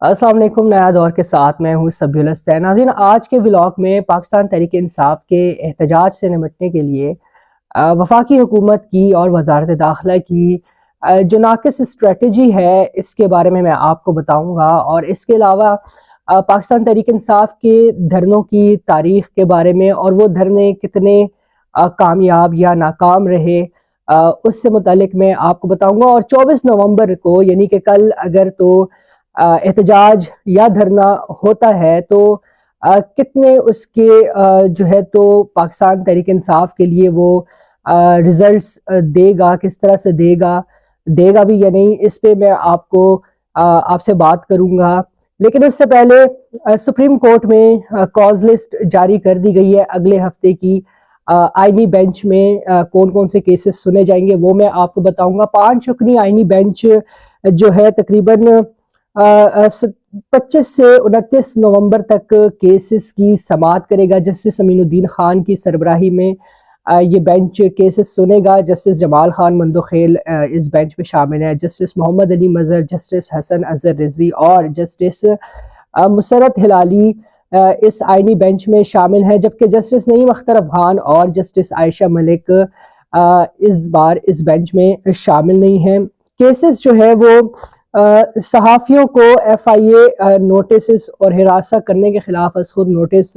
السلام علیکم، نیا دور کے ساتھ میں ہوں سبی الحسین۔ ناظرین، آج کے ولاگ میں پاکستان تحریک انصاف کے احتجاج سے نمٹنے کے لیے وفاقی حکومت کی اور وزارت داخلہ کی جو ناقص اسٹریٹجی ہے اس کے بارے میں آپ کو بتاؤں گا، اور اس کے علاوہ پاکستان تحریک انصاف کے دھرنوں کی تاریخ کے بارے میں اور وہ دھرنے کتنے کامیاب یا ناکام رہے اس سے متعلق میں آپ کو بتاؤں گا۔ اور 24 نومبر کو یعنی کہ کل اگر تو احتجاج یا دھرنا ہوتا ہے تو کتنے اس کے جو ہے تو پاکستان تحریک انصاف کے لیے وہ ریزلٹس دے گا، کس طرح سے دے گا بھی یا نہیں، اس پہ میں آپ سے بات کروں گا۔ لیکن اس سے پہلے سپریم کورٹ میں کاز لسٹ جاری کر دی گئی ہے اگلے ہفتے کی۔ آئینی بینچ میں کون کون سے کیسز سنے جائیں گے وہ میں آپ کو بتاؤں گا۔ 5 رکنی آئینی بینچ جو ہے تقریباً 25 سے 29 نومبر تک کیسز کی سماعت کرے گا۔ جسٹس امین الدین خان کی سربراہی میں یہ بینچ کیسز سنے گا۔ جسٹس جمال خان مندوخیل اس بینچ میں شامل ہیں، جسٹس محمد علی مظہر، جسٹس حسن اظہر رضوی اور جسٹس مسرت ہلالی اس آئینی بینچ میں شامل ہیں، جبکہ جسٹس نعیم اختر افغان اور جسٹس عائشہ ملک اس بار اس بینچ میں شامل نہیں ہیں۔ کیسز جو ہے وہ صحافیوں کو FIA نوٹسز اور ہراساں کرنے کے خلاف از خود نوٹس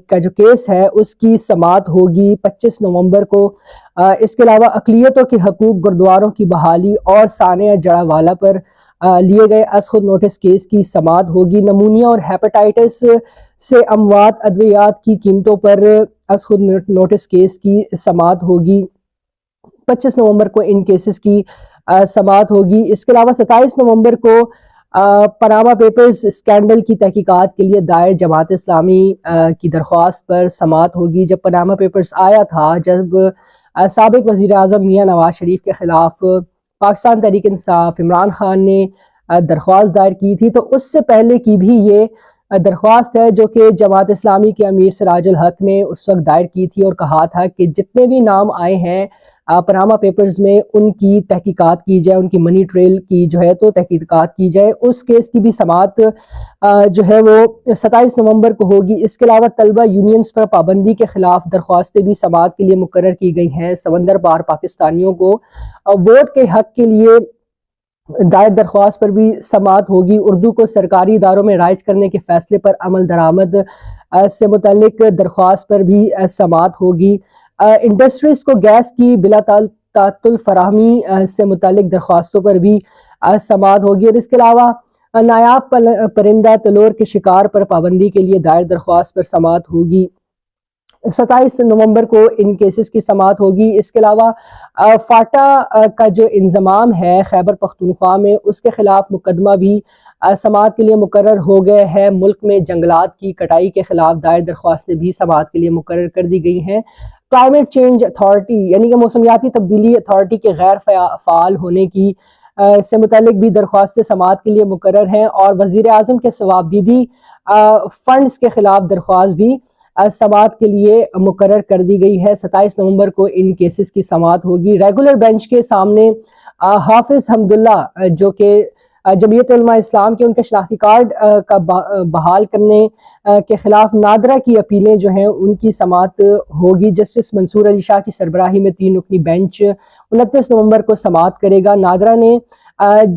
کا جو کیس ہے اس کی سماعت ہوگی 25 نومبر کو۔ اس کے علاوہ اقلیتوں کے حقوق، گردواروں کی بحالی اور ثانیہ جڑا والا پر لیے گئے از خود نوٹس کیس کی سماعت ہوگی۔ نمونیا اور ہیپاٹائٹس سے اموات ادویات کی قیمتوں پر از خود نوٹس کیس کی سماعت ہوگی 25 نومبر کو۔ ان کیسز کی سماعت ہوگی۔ اس کے علاوہ 27 نومبر کو پاناما پیپرز اسکینڈل کی تحقیقات کے لیے دائر جماعت اسلامی کی درخواست پر سماعت ہوگی۔ جب پاناما پیپرز آیا تھا، جب سابق وزیر اعظم میاں نواز شریف کے خلاف پاکستان تحریک انصاف عمران خان نے درخواست دائر کی تھی، تو اس سے پہلے کی بھی یہ درخواست ہے جو کہ جماعت اسلامی کے امیر سراج الحق نے اس وقت دائر کی تھی، اور کہا تھا کہ جتنے بھی نام آئے ہیں پاناما پیپرز میں ان کی تحقیقات کی جائے، ان کی منی ٹریل کی جو ہے تو تحقیقات کی جائے۔ اس کیس کی بھی سماعت جو ہے وہ 27 نومبر کو ہوگی۔ اس کے علاوہ طلبہ یونینز پر پابندی کے خلاف درخواستیں بھی سماعت کے لیے مقرر کی گئی ہیں۔ سمندر پار پاکستانیوں کو ووٹ کے حق کے لیے دائر درخواست پر بھی سماعت ہوگی۔ اردو کو سرکاری اداروں میں رائج کرنے کے فیصلے پر عمل درآمد سے متعلق درخواست پر بھی سماعت ہوگی۔ انڈسٹریز کو گیس کی بلا تعطل فراہمی سے متعلق درخواستوں پر بھی سماعت ہوگی۔ اور اس کے علاوہ نایاب پرندہ تلور کے شکار پر پابندی کے لیے دائر درخواست پر سماعت ہوگی 27 نومبر کو۔ ان کیسز کی سماعت ہوگی۔ اس کے علاوہ فاٹا کا جو انضمام ہے خیبر پختونخوا میں، اس کے خلاف مقدمہ بھی سماعت کے لیے مقرر ہو گئے ہیں۔ ملک میں جنگلات کی کٹائی کے خلاف دائر درخواستیں بھی سماعت کے لیے مقرر کر دی گئی ہیں۔ کلائمیٹ چینج اتھارٹی یعنی کہ موسمیاتی تبدیلی اتھارٹی کے غیر فعال ہونے کی سے متعلق بھی درخواستیں سماعت کے لیے مقرر ہیں، اور وزیر اعظم کے ثوابدیدی فنڈز کے خلاف درخواست بھی سماعت کے لیے مقرر کر دی گئی ہے۔ 27 نومبر کو ان کیسز کی سماعت ہوگی۔ ریگولر بینچ کے سامنے حافظ حمداللہ جو کہ جمعیت علماء اسلام کے ان کے شناختی کارڈ کا بحال کرنے کے خلاف نادرا کی اپیلیں جو ہیں ان کی سماعت ہوگی۔ جسٹس منصور علی شاہ کی سربراہی میں 3 رکنی بینچ 29 نومبر کو سماعت کرے گا۔ نادرا نے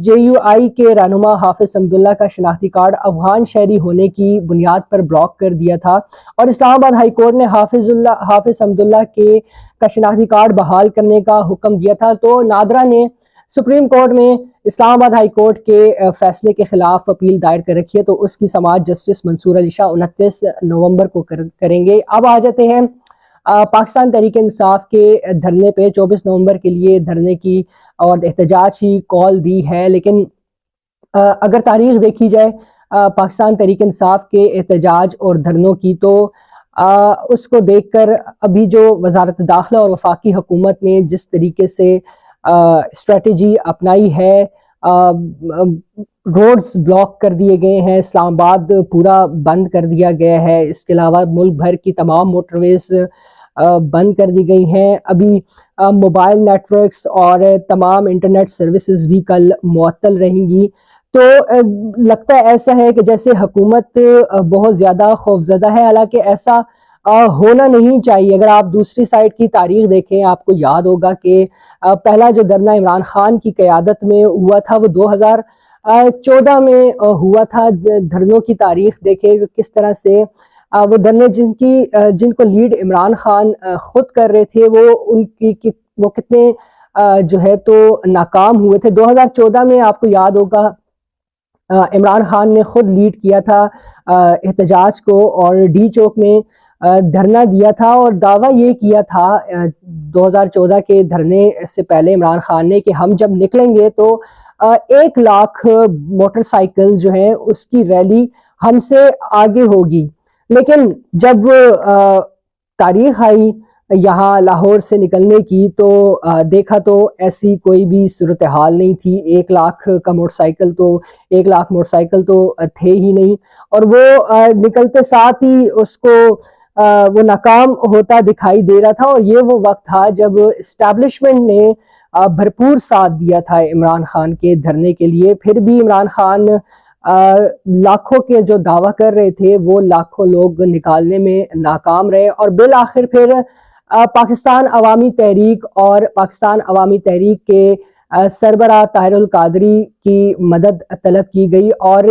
JUI کے رہنما حافظ حمداللہ کا شناختی کارڈ افغان شہری ہونے کی بنیاد پر بلاک کر دیا تھا، اور اسلام آباد ہائی کورٹ نے حافظ حمداللہ کا شناختی کارڈ بحال کرنے کا حکم دیا تھا۔ تو نادرا نے سپریم کورٹ میں اسلام آباد ہائی کورٹ کے فیصلے کے خلاف اپیل دائر کر رکھی ہے، تو اس کی سماعت جسٹس منصور علی شاہ 29 نومبر کو کریں گے۔ اب آ جاتے ہیں پاکستان تحریک انصاف کے دھرنے پہ۔ 24 نومبر کے لیے دھرنے کی اور احتجاج کی کال دی ہے، لیکن اگر تاریخ دیکھی جائے پاکستان تحریک انصاف کے احتجاج اور دھرنوں کی، تو اس کو دیکھ کر ابھی جو وزارت داخلہ اور وفاقی حکومت نے جس طریقے سے اسٹریٹجی اپنائی ہے، روڈز بلاک کر دیے گئے ہیں، اسلام آباد پورا بند کر دیا گیا ہے، اس کے علاوہ ملک بھر کی تمام موٹر ویز بند کر دی گئی ہیں۔ ابھی موبائل نیٹ ورکس اور تمام انٹرنیٹ سروسز بھی کل معطل رہیں گی۔ تو لگتا ہے ایسا ہے کہ جیسے حکومت بہت زیادہ خوفزدہ ہے، حالانکہ ایسا ہونا نہیں چاہیے۔ اگر آپ دوسری سائڈ کی تاریخ دیکھیں، آپ کو یاد ہوگا کہ پہلا جو دھرنا عمران خان کی قیادت میں ہوا تھا وہ 2014 میں ہوا تھا۔ دھرنوں کی تاریخ دیکھیں کس طرح سے وہ دھرنے جن کو لیڈ عمران خان خود کر رہے تھے، وہ کتنے جو ہے تو ناکام ہوئے تھے۔ 2014 میں آپ کو یاد ہوگا عمران خان نے خود لیڈ کیا تھا احتجاج کو، اور ڈی چوک میں دھرنا دیا تھا، اور دعویٰ یہ کیا تھا 2014 کے دھرنے سے پہلے عمران خان نے کہ ہم جب نکلیں گے تو 1 لاکھ موٹر سائیکل جو ہیں اس کی ریلی ہم سے آگے ہوگی۔ لیکن جب تاریخ آئی یہاں لاہور سے نکلنے کی تو دیکھا تو ایسی کوئی بھی صورتحال نہیں تھی۔ 1 لاکھ کا موٹر سائیکل تو 1 لاکھ موٹر سائیکل تو تھے ہی نہیں، اور وہ نکلتے ساتھ ہی اس کو وہ ناکام ہوتا دکھائی دے رہا تھا۔ اور یہ وہ وقت تھا جب اسٹیبلشمنٹ نے بھرپور ساتھ دیا تھا عمران خان کے دھرنے کے لیے، پھر بھی عمران خان لاکھوں کے جو دعویٰ کر رہے تھے وہ لاکھوں لوگ نکالنے میں ناکام رہے، اور بالآخر پھر پاکستان عوامی تحریک اور پاکستان عوامی تحریک کے سربراہ طاہر القادری کی مدد طلب کی گئی۔ اور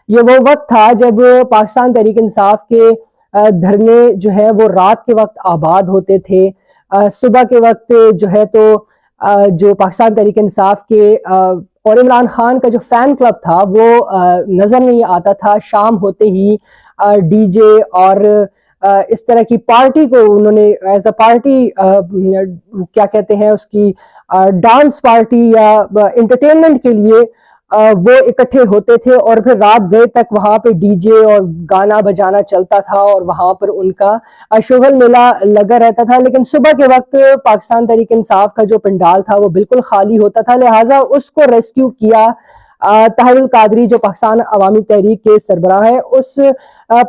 یہ وہ وقت تھا جب پاکستان تحریک انصاف کے دھرنے جو ہے وہ رات کے وقت آباد ہوتے تھے، صبح کے وقت جو ہے تو جو پاکستان تحریک انصاف کے اور عمران خان کا جو فین کلب تھا وہ نظر نہیں آتا تھا۔ شام ہوتے ہی ڈی جے اور اس طرح کی پارٹی کو انہوں نے ایز اے پارٹی کیا کہتے ہیں اس کی ڈانس پارٹی یا انٹرٹینمنٹ کے لیے وہ اکٹھے ہوتے تھے، اور پھر رات گئے تک وہاں پہ ڈی جے اور گانا بجانا چلتا تھا، اور وہاں پر ان کا شغل میلہ لگا رہتا تھا۔ لیکن صبح کے وقت پاکستان تحریک انصاف کا جو پنڈال تھا وہ بالکل خالی ہوتا تھا، لہٰذا اس کو ریسکیو کیا طاہر القادری جو پاکستان عوامی تحریک کے سربراہ ہے۔ اس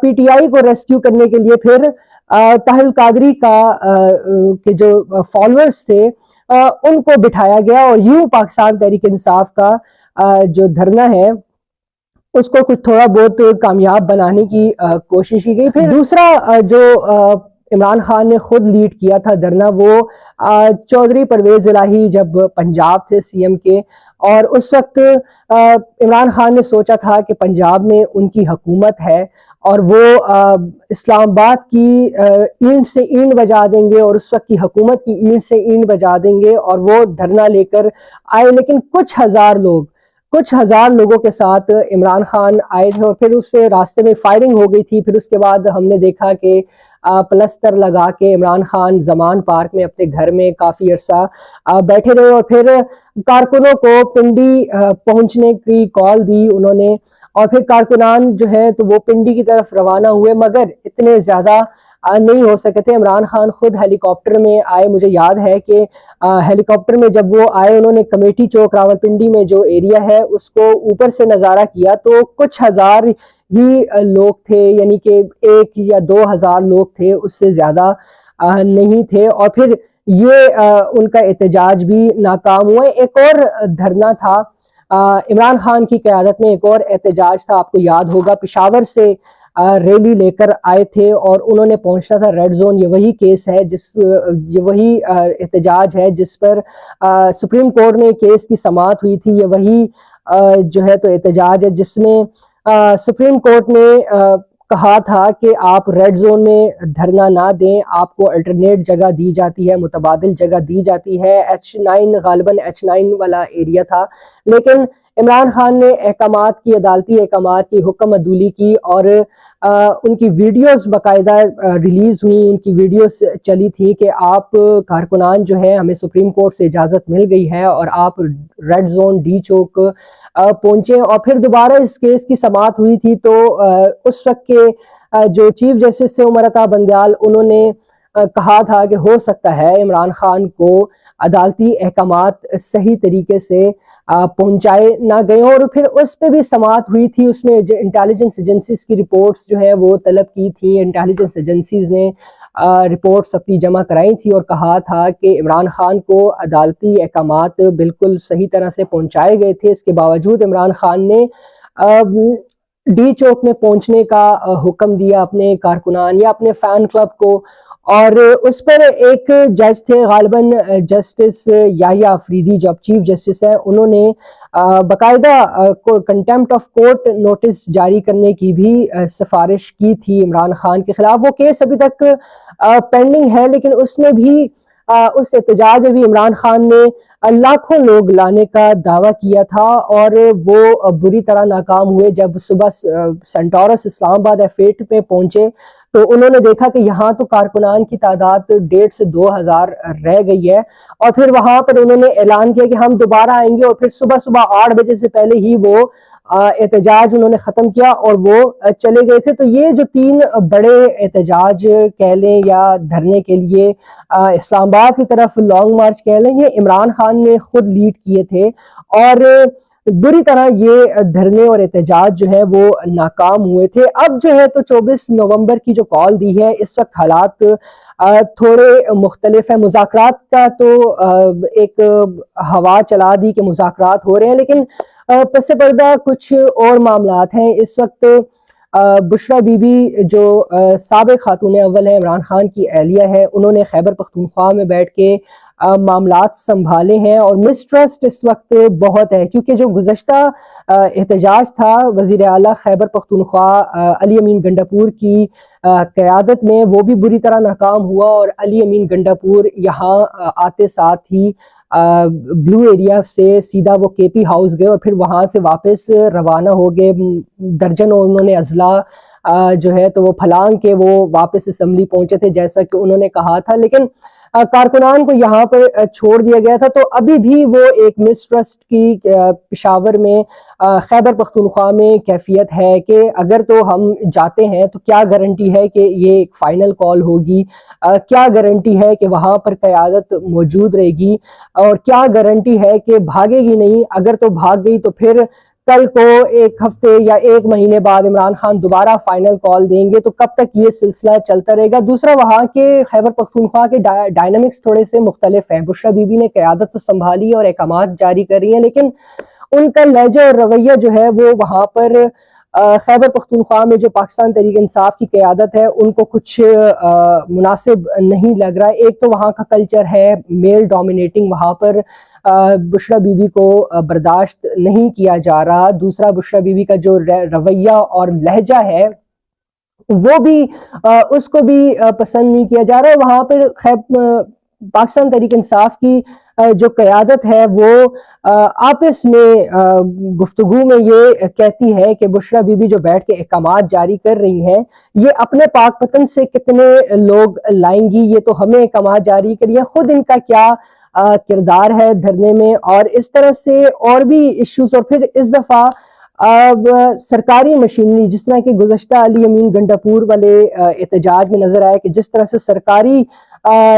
پی ٹی آئی کو ریسکیو کرنے کے لیے پھر طاہر القادری کے جو فالوورز تھے ان کو بٹھایا گیا، اور یوں پاکستان تحریک انصاف کا جو دھرنا ہے اس کو کچھ تھوڑا بہت کامیاب بنانے کی کوشش کی گئی۔ پھر دوسرا جو عمران خان نے خود لیڈ کیا تھا دھرنا، وہ چودھری پرویز الہی جب پنجاب تھے سی ایم کے، اور اس وقت عمران خان نے سوچا تھا کہ پنجاب میں ان کی حکومت ہے اور وہ اسلام آباد کی اینٹ سے اینٹ بجا دیں گے، اور اس وقت کی حکومت کی اینٹ سے اینٹ بجا دیں گے، اور وہ دھرنا لے کر آئے۔ لیکن کچھ ہزار لوگوں کے ساتھ عمران خان آئے تھے، اور پھر اس راستے میں فائرنگ ہو گئی تھی۔ پھر اس کے بعد ہم نے دیکھا کہ پلستر لگا کے عمران خان زمان پارک میں اپنے گھر میں کافی عرصہ بیٹھے رہے، اور پھر کارکنوں کو پنڈی پہنچنے کی کال دی انہوں نے، اور پھر کارکنان جو ہے تو وہ پنڈی کی طرف روانہ ہوئے، مگر اتنے زیادہ نہیں ہو سکے تھے۔ عمران خان خود ہیلی کاپٹر میں آئے، مجھے یاد ہے کہ ہیلی کاپٹر میں جب وہ آئے انہوں نے کمیٹی چوک راولپنڈی میں جو ایریا ہے اس کو اوپر سے نظارہ کیا، تو کچھ ہزار ہی لوگ تھے، یعنی کہ 1 یا 2 ہزار لوگ تھے، اس سے زیادہ نہیں تھے، اور پھر یہ ان کا احتجاج بھی ناکام ہوا۔ ایک اور دھرنا تھا عمران خان کی قیادت میں، ایک اور احتجاج تھا، آپ کو یاد ہوگا پشاور سے ریلی لے کر آئے تھے، اور انہوں نے پہنچنا تھا ریڈ زون۔ یہ وہی کیس ہے یہ وہی احتجاج ہے جس پر سپریم کورٹ میں کیس کی سماعت ہوئی تھی، یہ وہی جو ہے تو احتجاج ہے جس میں سپریم کورٹ نے کہا تھا کہ آپ ریڈ زون میں دھرنا نہ دیں، آپ کو الٹرنیٹ جگہ دی جاتی ہے، متبادل جگہ دی جاتی ہے۔ غالباً H9 والا ایریا تھا، لیکن عمران خان نے عدالتی احکامات کی حکم عدولی کی، اور ان کی ویڈیوز باقاعدہ ریلیز ہوئی، ان کی ویڈیوز چلی تھی کہ آپ کارکنان جو ہے ہمیں سپریم کورٹ سے اجازت مل گئی ہے اور آپ ریڈ زون ڈی چوک پہنچے۔ اور پھر دوبارہ اس کیس کی سماعت ہوئی تھی تو اس وقت کے جو چیف جسٹس تھے عمر عطا بندیال، انہوں نے کہا تھا کہ ہو سکتا ہے عمران خان کو عدالتی احکامات صحیح طریقے سے پہنچائے نہ گئے، اور پھر اس پہ بھی سماعت ہوئی تھی۔ اس میں انٹیلیجنس ایجنسیز کی رپورٹس جو ہیں وہ طلب کی تھی، انٹیلیجنس ایجنسیز نے رپورٹس اپنی جمع کرائی تھی اور کہا تھا کہ عمران خان کو عدالتی احکامات بالکل صحیح طرح سے پہنچائے گئے تھے۔ اس کے باوجود عمران خان نے ڈی چوک میں پہنچنے کا حکم دیا اپنے کارکنان یا اپنے فین کلب کو، اور اس پر ایک جج تھے غالباً جسٹس یحییٰ آفریدی، جو اب چیف جسٹس ہیں، انہوں نے باقاعدہ کنٹیمپٹ آف کورٹ نوٹس جاری کرنے کی بھی سفارش کی تھی عمران خان کے خلاف۔ وہ کیس ابھی تک پینڈنگ ہے، لیکن اس میں بھی اس احتجاج میں بھی عمران خان نے لاکھوں لوگ لانے کا دعویٰ کیا تھا، اور وہ بری طرح ناکام ہوئے۔ جب صبح سینٹورس اسلام آباد F8 پہ پہنچے تو انہوں نے دیکھا کہ یہاں تو کارکنان کی تعداد 1,500 سے 2,000 رہ گئی ہے، اور پھر وہاں پر انہوں نے اعلان کیا کہ ہم دوبارہ آئیں گے، اور پھر صبح 8 بجے سے پہلے ہی وہ احتجاج انہوں نے ختم کیا اور وہ چلے گئے تھے۔ تو یہ جو 3 بڑے احتجاج کہہ لیں یا دھرنے کے لیے اسلام آباد کی طرف لانگ مارچ کہہ لیں، یہ عمران خان نے خود لیڈ کیے تھے، اور بری طرح یہ دھرنے اور احتجاج جو ہے وہ ناکام ہوئے تھے۔ اب جو ہے تو 24 نومبر کی جو کال دی ہے، اس وقت حالات تھوڑے مختلف ہیں۔ مذاکرات کا تو ایک ہوا چلا دی کہ مذاکرات ہو رہے ہیں، لیکن پس پردہ کچھ اور معاملات ہیں۔ اس وقت بشریٰ بی بی جو سابق خاتون اول ہیں، عمران خان کی اہلیہ ہے، انہوں نے خیبر پختونخوا میں بیٹھ کے معاملات سنبھالے ہیں، اور مسٹرسٹ اس وقت بہت ہے، کیونکہ جو گزشتہ احتجاج تھا وزیر اعلیٰ خیبر پختونخوا علی امین گنڈاپور کی قیادت میں، وہ بھی بری طرح ناکام ہوا، اور علی امین گنڈاپور یہاں آتے ساتھ ہی بلو ایریا سے سیدھا وہ کے پی ہاؤس گئے، اور پھر وہاں سے واپس روانہ ہو گئے۔ درجنوں انہوں نے اضلاع جو ہے تو وہ پھلانگ کے وہ واپس اسمبلی پہنچے تھے جیسا کہ انہوں نے کہا تھا، لیکن کارکنان کو یہاں پر چھوڑ دیا گیا تھا۔ تو ابھی بھی وہ ایک مسٹرسٹ کی پشاور میں خیبر پختونخوا میں کیفیت ہے کہ اگر تو ہم جاتے ہیں تو کیا گارنٹی ہے کہ یہ ایک فائنل کال ہوگی، کیا گارنٹی ہے کہ وہاں پر قیادت موجود رہے گی، اور کیا گارنٹی ہے کہ بھاگے گی نہیں۔ اگر تو بھاگ گئی تو پھر کل کو 1 ہفتے یا 1 مہینے بعد عمران خان دوبارہ فائنل کال دیں گے، تو کب تک یہ سلسلہ چلتا رہے گا۔ دوسرا، وہاں کے خیبر پختونخوا کے ڈائنامکس تھوڑے سے مختلف ہیں۔ بشریٰ بی بی نے قیادت تو سنبھالی اور احکامات جاری کر رہی ہیں، لیکن ان کا لہجہ اور رویہ جو ہے وہ وہاں پر خیبر پختونخوا میں جو پاکستان تحریک انصاف کی قیادت ہے ان کو کچھ مناسب نہیں لگ رہا۔ ایک تو وہاں کا کلچر ہے میل ڈومینیٹنگ، وہاں پر بشریٰ بی بی کو برداشت نہیں کیا جا رہا۔ دوسرا، بشریٰ بی بی کا جو رویہ اور لہجہ ہے وہ بھی اس کو بھی پسند نہیں کیا جا رہا۔ وہاں پر پاکستان تحریک انصاف کی جو قیادت ہے وہ آپس میں گفتگو میں یہ کہتی ہے کہ بشریٰ بی بی جو بیٹھ کے احکامات جاری کر رہی ہیں، یہ اپنے پاک پتن سے کتنے لوگ لائیں گی، یہ تو ہمیں احکامات جاری کریے، خود ان کا کیا کردار ہے دھرنے میں، اور اس طرح سے اور بھی ایشوز۔ اور پھر اس دفعہ سرکاری مشینری، جس طرح کہ گزشتہ علی امین گنڈاپور والے احتجاج میں نظر آیا کہ جس طرح سے سرکاری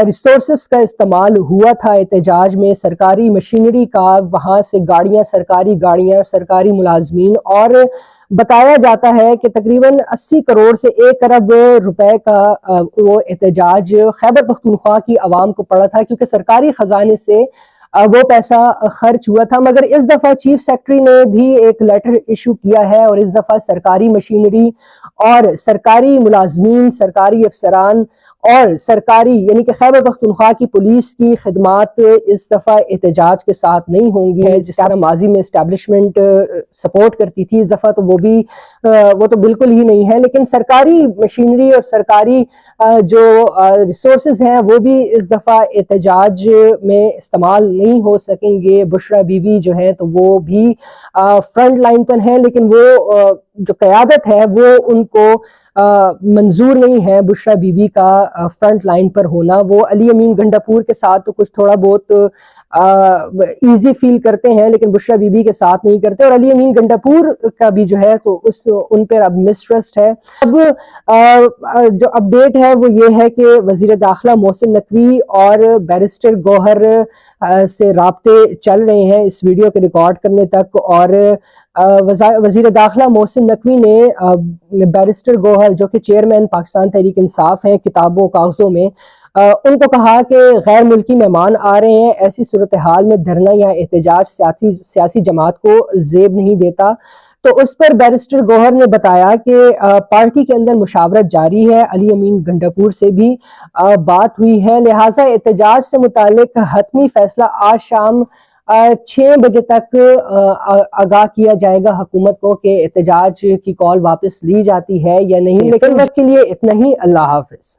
ریسورسز کا استعمال ہوا تھا احتجاج میں، سرکاری مشینری کا، وہاں سے سرکاری گاڑیاں، سرکاری ملازمین، اور بتایا جاتا ہے کہ تقریباً 80 کروڑ سے 1 ارب روپے کا وہ احتجاج خیبر پختونخوا کی عوام کو پڑا تھا، کیونکہ سرکاری خزانے سے وہ پیسہ خرچ ہوا تھا۔ مگر اس دفعہ چیف سیکرٹری نے بھی ایک لیٹر ایشو کیا ہے، اور اس دفعہ سرکاری مشینری اور سرکاری ملازمین، سرکاری افسران اور سرکاری یعنی کہ خیبر پختونخوا کی پولیس کی خدمات اس دفعہ احتجاج کے ساتھ نہیں ہوں گی، جس طرح ماضی میں اسٹیبلشمنٹ سپورٹ کرتی تھی، اس دفعہ تو وہ تو بالکل ہی نہیں ہے۔ لیکن سرکاری مشینری اور سرکاری جو ریسورسز ہیں وہ بھی اس دفعہ احتجاج میں استعمال نہیں ہو سکیں گے۔ بشریٰ بی بی جو ہے تو وہ بھی فرنٹ لائن پر ہیں، لیکن وہ جو قیادت ہے وہ ان کو منظور نہیں ہے بشریٰ بی بی کا فرنٹ لائن پر ہونا۔ وہ علی امین گنڈاپور کے ساتھ تو کچھ تھوڑا بہت ایزی فیل کرتے ہیں، لیکن بشریٰ بی بی کے ساتھ نہیں کرتے، اور علی امین گنڈاپور کا بھی جو ہے تو ان پر اب مسٹرسٹ ہے۔ اب جو اپڈیٹ ہے وہ یہ ہے کہ وزیر داخلہ محسن نقوی اور بیرسٹر گوہر سے رابطے چل رہے ہیں اس ویڈیو کے ریکارڈ کرنے تک، اور وزیر داخلہ محسن نقوی نے بیرسٹر گوہر جو کہ چیئرمین پاکستان تحریک انصاف ہیں کتابوں کاغذوں میں، ان کو کہا کہ غیر ملکی مہمان آ رہے ہیں، ایسی صورتحال میں دھرنا یا احتجاج سیاسی جماعت کو زیب نہیں دیتا، تو اس پر بیرسٹر گوہر نے بتایا کہ پارٹی کے اندر مشاورت جاری ہے، علی امین گنڈاپور سے بھی بات ہوئی ہے، لہٰذا احتجاج سے متعلق حتمی فیصلہ آج شام 6 بجے تک آگاہ کیا جائے گا حکومت کو کہ احتجاج کی کال واپس لی جاتی ہے یا نہیں۔ لیکن وقت کے لیے اتنا ہی، اللہ حافظ۔